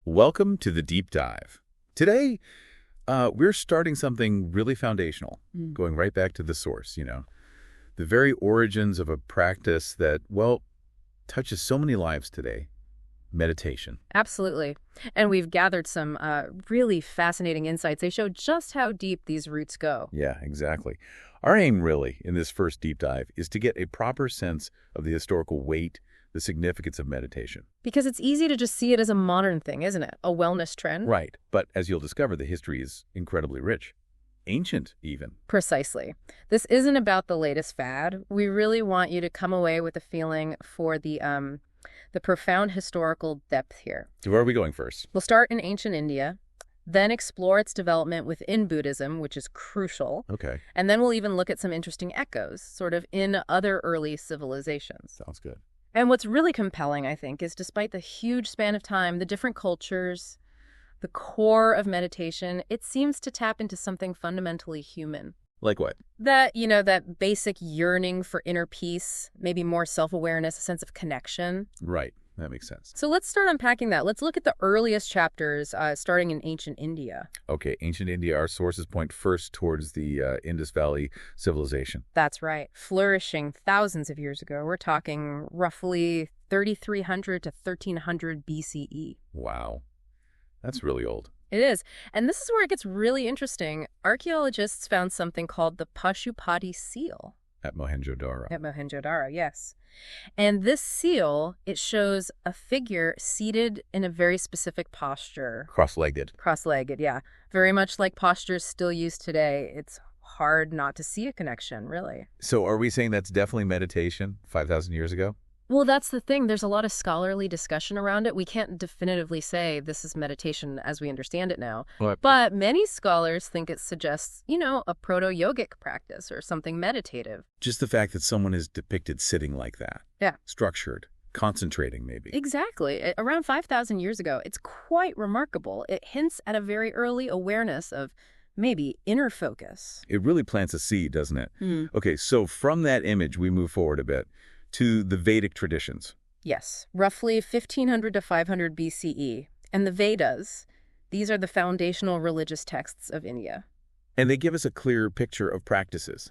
Welcome to the Deep Dive. Today, we're starting something really foundational, going right back to the source, the very origins of a practice that, well, touches so many lives today, meditation. Absolutely. And we've gathered some really fascinating insights. They show just how deep these roots go. Yeah, exactly. Our aim, really, in this first deep dive is to get a proper sense of the historical weight, the significance of meditation. Because it's easy to just see it as a modern thing, isn't it? A wellness trend. Right. But as you'll discover, the history is incredibly rich. Ancient, even. Precisely. This isn't about the latest fad. We really want you to come away with a feeling for the profound historical depth here. So where are we going first? We'll start in ancient India, then explore its development within Buddhism, which is crucial. Okay. And then we'll even look at some interesting echoes, sort of in other early civilizations. Sounds good. And what's really compelling, I think, is despite the huge span of time, the different cultures, the core of meditation, it seems to tap into something fundamentally human. Like what? That basic yearning for inner peace, maybe more self-awareness, a sense of connection. Right. That makes sense. So let's start unpacking that. Let's look at the earliest chapters, starting in ancient India. Okay, ancient India, our sources point first towards the Indus Valley civilization. That's right. Flourishing thousands of years ago. We're talking roughly 3,300 to 1,300 BCE. Wow. That's really old. It is. And this is where it gets really interesting. Archaeologists found something called the Pashupati seal. At Mohenjo-Daro. At Mohenjo-Daro, yes. And this seal, it shows a figure seated in a very specific posture. Cross-legged. Cross-legged, yeah. Very much like postures still used today. It's hard not to see a connection, really. So are we saying that's definitely meditation 5,000 years ago? Well, that's the thing. There's a lot of scholarly discussion around it. We can't definitively say this is meditation as we understand it now. But many scholars think it suggests, a proto-yogic practice or something meditative. Just the fact that someone is depicted sitting like that. Yeah. Structured. Concentrating, maybe. Exactly. Around 5,000 years ago, it's quite remarkable. It hints at a very early awareness of maybe inner focus. It really plants a seed, doesn't it? Okay, so from that image, we move forward a bit to the Vedic traditions. Yes, roughly 1,500 to 500 BCE. And the Vedas, these are the foundational religious texts of India. And they give us a clear picture of practices.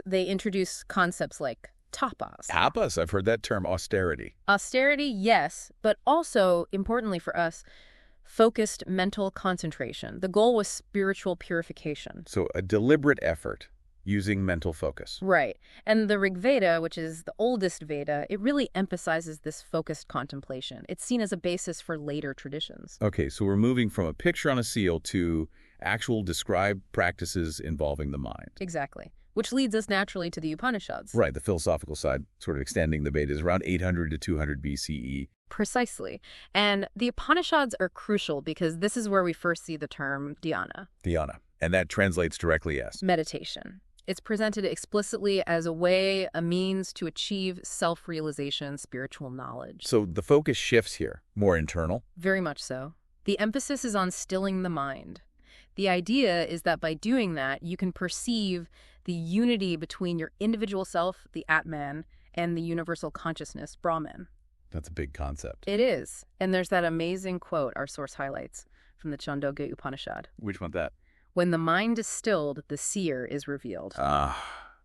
They introduce concepts like tapas. Tapas, I've heard that term, austerity. Austerity, yes, but also, importantly for us, focused mental concentration. The goal was spiritual purification. So a deliberate effort using mental focus. Right. And the Rig Veda, which is the oldest Veda, it really emphasizes this focused contemplation. It's seen as a basis for later traditions. Okay, so we're moving from a picture on a seal to actual described practices involving the mind. Exactly. Which leads us naturally to the Upanishads. Right, the philosophical side, sort of extending the Vedas, around 800 to 200 BCE. Precisely. And the Upanishads are crucial because this is where we first see the term dhyana. Dhyana. And that translates directly as? Meditation. It's presented explicitly as a means to achieve self-realization, spiritual knowledge. So the focus shifts here, more internal? Very much so. The emphasis is on stilling the mind. The idea is that by doing that, you can perceive the unity between your individual self, the Atman, and the universal consciousness, Brahman. That's a big concept. It is. And there's that amazing quote our source highlights from the Chandogya Upanishad. Which one's that? When the mind is stilled, the seer is revealed. Ah,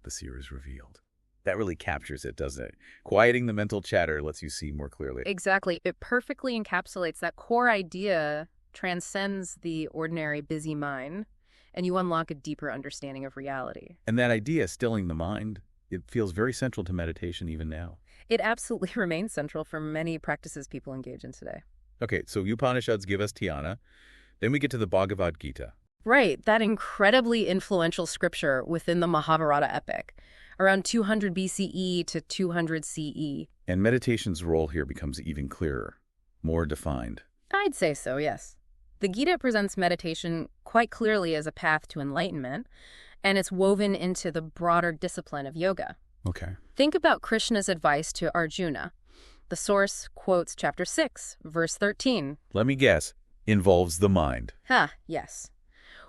the seer is revealed. That really captures it, doesn't it? Quieting the mental chatter lets you see more clearly. Exactly. It perfectly encapsulates that core idea, transcends the ordinary busy mind, and you unlock a deeper understanding of reality. And that idea, stilling the mind, it feels very central to meditation even now. It absolutely remains central for many practices people engage in today. Okay, so Upanishads give us dhyana. Then we get to the Bhagavad Gita. Right, that incredibly influential scripture within the Mahabharata epic, around 200 BCE to 200 CE. And meditation's role here becomes even clearer, more defined. I'd say so, yes. The Gita presents meditation quite clearly as a path to enlightenment, and it's woven into the broader discipline of yoga. Okay. Think about Krishna's advice to Arjuna. The source quotes chapter 6, verse 13. Let me guess. Involves the mind. Yes.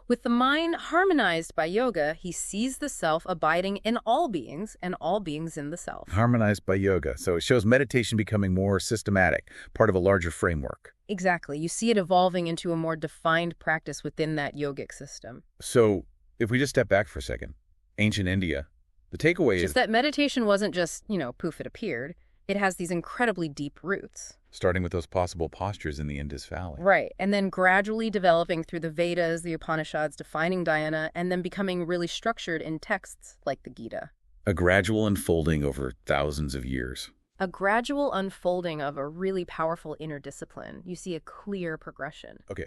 With the mind harmonized by yoga, he sees the self abiding in all beings and all beings in the self. Harmonized by yoga. So it shows meditation becoming more systematic, part of a larger framework. Exactly. You see it evolving into a more defined practice within that yogic system. So if we just step back for a second, ancient India, the takeaway is Just that meditation wasn't just, poof, it appeared. It has these incredibly deep roots. starting with those possible postures in the Indus Valley. Right, and then gradually developing through the Vedas, the Upanishads, defining dhyana, and then becoming really structured in texts like the Gita. A gradual unfolding over thousands of years. A gradual unfolding of a really powerful inner discipline. You see a clear progression. Okay,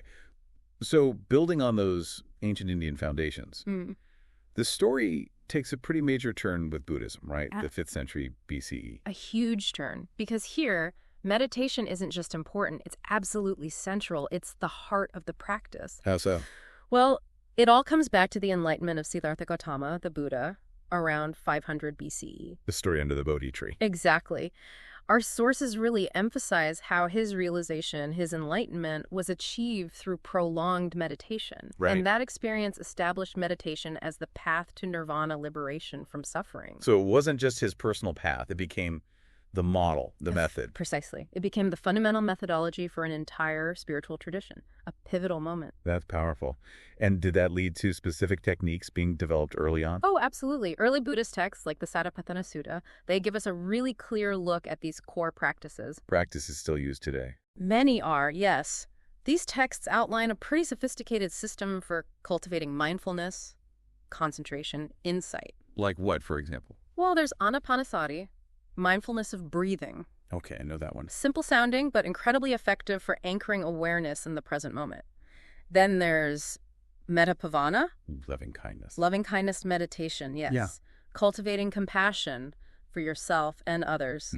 so building on those ancient Indian foundations, the story takes a pretty major turn with Buddhism, right? The 5th century BCE. A huge turn, because here, meditation isn't just important, it's absolutely central. It's the heart of the practice. How so? Well, it all comes back to the enlightenment of Siddhartha Gautama, the Buddha, around 500 BCE. The story under the Bodhi tree. Exactly. Our sources really emphasize how his realization, his enlightenment, was achieved through prolonged meditation. Right. And that experience established meditation as the path to nirvana liberation from suffering. So it wasn't just his personal path. It became the model, the method. Precisely. It became the fundamental methodology for an entire spiritual tradition, a pivotal moment. That's powerful. And did that lead to specific techniques being developed early on? Oh, absolutely. Early Buddhist texts like the Satipatthana Sutta, they give us a really clear look at these core practices. Practices still used today. Many are, yes. These texts outline a pretty sophisticated system for cultivating mindfulness, concentration, insight. Like what, for example? Well, there's Anapanasati, mindfulness of breathing. Okay, I know that one. Simple sounding, but incredibly effective for anchoring awareness in the present moment. Then there's Metta-Pavana. Loving kindness. Loving kindness meditation, yes. Yeah. Cultivating compassion for yourself and others.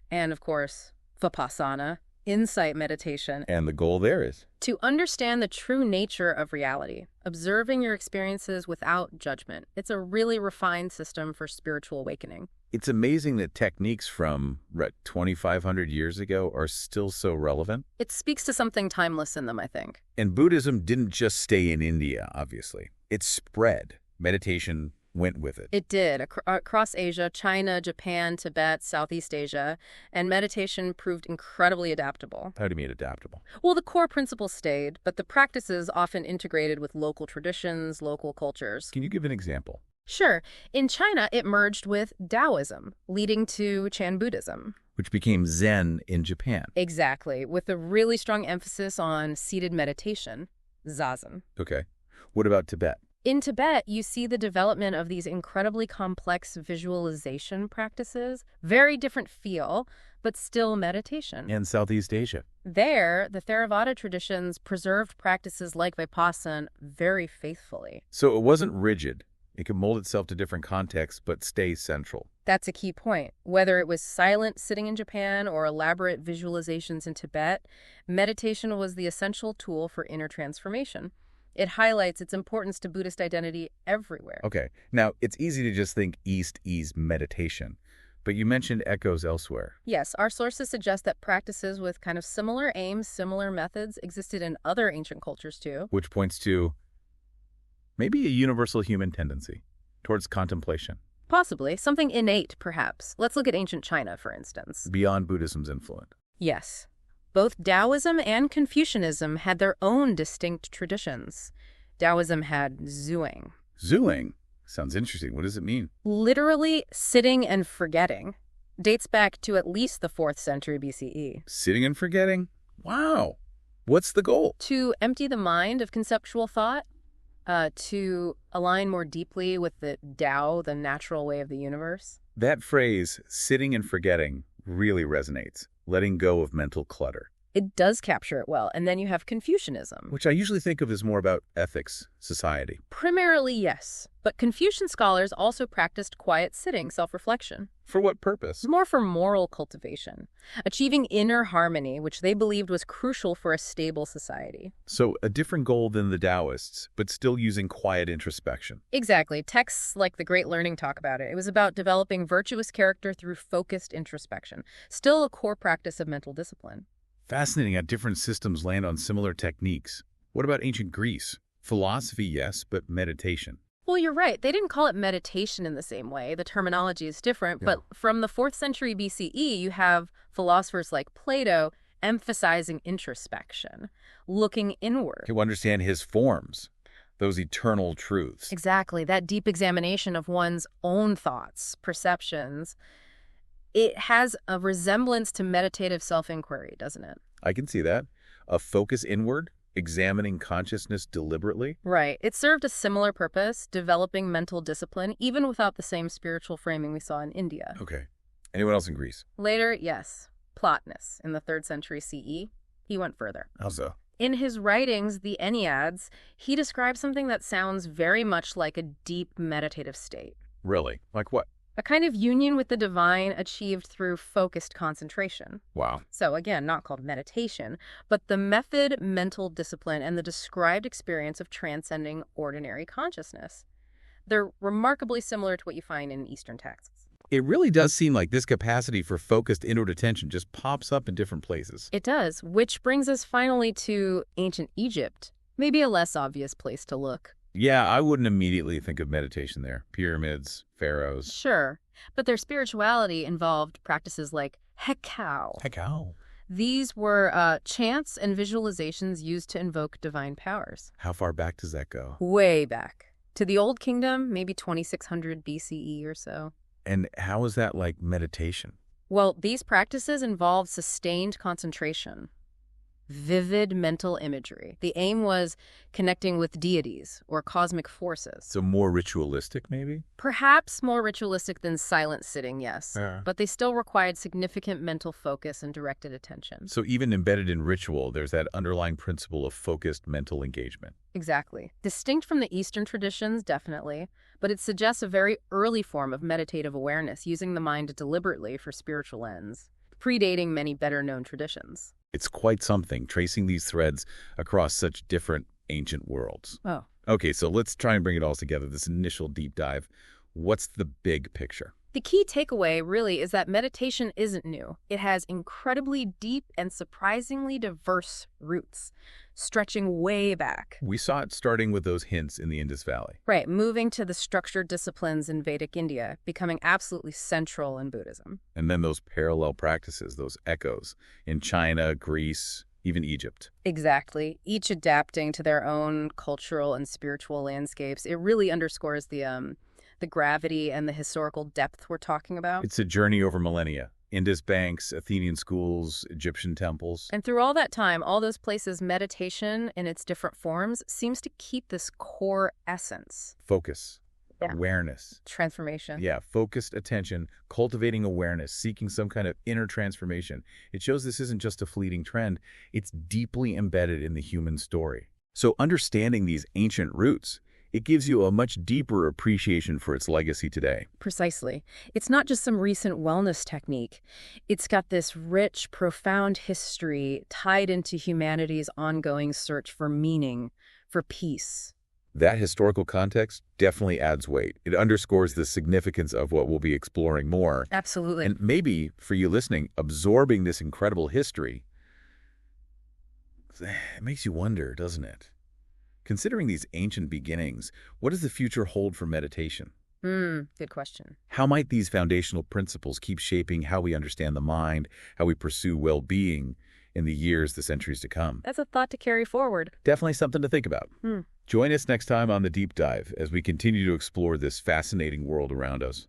And of course, Vipassana, insight meditation. And the goal there is? To understand the true nature of reality, observing your experiences without judgment. It's a really refined system for spiritual awakening. It's amazing that techniques from 2,500 years ago are still so relevant. It speaks to something timeless in them, I think. And Buddhism didn't just stay in India, obviously. It spread. Meditation went with it. It did. Across Asia, China, Japan, Tibet, Southeast Asia, and meditation proved incredibly adaptable. How do you mean adaptable? Well, the core principles stayed, but the practices often integrated with local traditions, local cultures. Can you give an example? Sure. In China, it merged with Taoism, leading to Chan Buddhism. Which became Zen in Japan. Exactly, with a really strong emphasis on seated meditation, zazen. Okay. What about Tibet? In Tibet, you see the development of these incredibly complex visualization practices, very different feel, but still meditation. And Southeast Asia. There, the Theravada traditions preserved practices like Vipassana very faithfully. So it wasn't rigid. It could mold itself to different contexts, but stay central. That's a key point. Whether it was silent sitting in Japan or elaborate visualizations in Tibet, meditation was the essential tool for inner transformation. It highlights its importance to Buddhist identity everywhere. Okay. Now, it's easy to just think East is meditation, but you mentioned echoes elsewhere. Yes, our sources suggest that practices with kind of similar aims, similar methods existed in other ancient cultures too. Which points to maybe a universal human tendency towards contemplation. Possibly. Something innate, perhaps. Let's look at ancient China, for instance. Beyond Buddhism's influence. Yes. Both Taoism and Confucianism had their own distinct traditions. Taoism had zuing. Zuing? Sounds interesting. What does it mean? Literally sitting and forgetting. Dates back to at least the 4th century BCE. Sitting and forgetting? Wow. What's the goal? To empty the mind of conceptual thought, to align more deeply with the Tao, the natural way of the universe. That phrase, sitting and forgetting, really resonates. Letting go of mental clutter. It does capture it well. And then you have Confucianism. Which I usually think of as more about ethics, society. Primarily, yes. But Confucian scholars also practiced quiet sitting, self-reflection. For what purpose? More for moral cultivation, achieving inner harmony, which they believed was crucial for a stable society. So a different goal than the Taoists, but still using quiet introspection. Exactly. Texts like The Great Learning talk about it. It was about developing virtuous character through focused introspection, still a core practice of mental discipline. Fascinating how different systems land on similar techniques. What about ancient Greece? Philosophy, yes, but meditation. Well, you're right. They didn't call it meditation in the same way. The terminology is different. Yeah. But from the 4th century BCE, you have philosophers like Plato emphasizing introspection, looking inward. To understand his forms, those eternal truths. Exactly. That deep examination of one's own thoughts, perceptions. It has a resemblance to meditative self-inquiry, doesn't it? I can see that. A focus inward, examining consciousness deliberately. Right. It served a similar purpose, developing mental discipline, even without the same spiritual framing we saw in India. Okay. Anyone else in Greece? Later, yes, Plotinus in the 3rd century CE. He went further. How so? In his writings, the Enneads, he describes something that sounds very much like a deep meditative state. Really? Like what? A kind of union with the divine achieved through focused concentration. Wow. So again, not called meditation, but the method, mental discipline, and the described experience of transcending ordinary consciousness. They're remarkably similar to what you find in Eastern texts. It really does seem like this capacity for focused inward attention just pops up in different places. It does, which brings us finally to ancient Egypt. Maybe a less obvious place to look. Yeah, I wouldn't immediately think of meditation there. Pyramids, pharaohs. Sure, but their spirituality involved practices like hekau. Hekau. These were chants and visualizations used to invoke divine powers. How far back does that go? Way back. To the Old Kingdom, maybe 2600 BCE or so. And how is that like meditation? Well, these practices involved sustained concentration, vivid mental imagery. The aim was connecting with deities or cosmic forces. So more ritualistic, maybe? Perhaps more ritualistic than silent sitting, yes. Yeah. But they still required significant mental focus and directed attention. So even embedded in ritual, there's that underlying principle of focused mental engagement. Exactly. Distinct from the Eastern traditions, definitely, but it suggests a very early form of meditative awareness, using the mind deliberately for spiritual ends, predating many better-known traditions. It's quite something, tracing these threads across such different ancient worlds. Oh. Okay, so let's try and bring it all together, this initial deep dive. What's the big picture? The key takeaway, really, is that meditation isn't new. It has incredibly deep and surprisingly diverse roots, stretching way back. We saw it starting with those hints in the Indus Valley. Right, moving to the structured disciplines in Vedic India, becoming absolutely central in Buddhism. And then those parallel practices, those echoes, in China, Greece, even Egypt. Exactly, each adapting to their own cultural and spiritual landscapes. It really underscores the gravity and the historical depth we're talking about. It's a journey over millennia. Indus banks, Athenian schools, Egyptian temples. And through all that time, all those places, meditation in its different forms seems to keep this core essence. Focus. Yeah. Awareness. Transformation. Yeah, focused attention, cultivating awareness, seeking some kind of inner transformation. It shows this isn't just a fleeting trend. It's deeply embedded in the human story. So understanding these ancient roots, it gives you a much deeper appreciation for its legacy today. Precisely. It's not just some recent wellness technique. It's got this rich, profound history tied into humanity's ongoing search for meaning, for peace. That historical context definitely adds weight. It underscores the significance of what we'll be exploring more. Absolutely. And maybe, for you listening, absorbing this incredible history, it makes you wonder, doesn't it? Considering these ancient beginnings, what does the future hold for meditation? Good question. How might these foundational principles keep shaping how we understand the mind, how we pursue well-being in the years, the centuries to come? That's a thought to carry forward. Definitely something to think about. Join us next time on The Deep Dive as we continue to explore this fascinating world around us.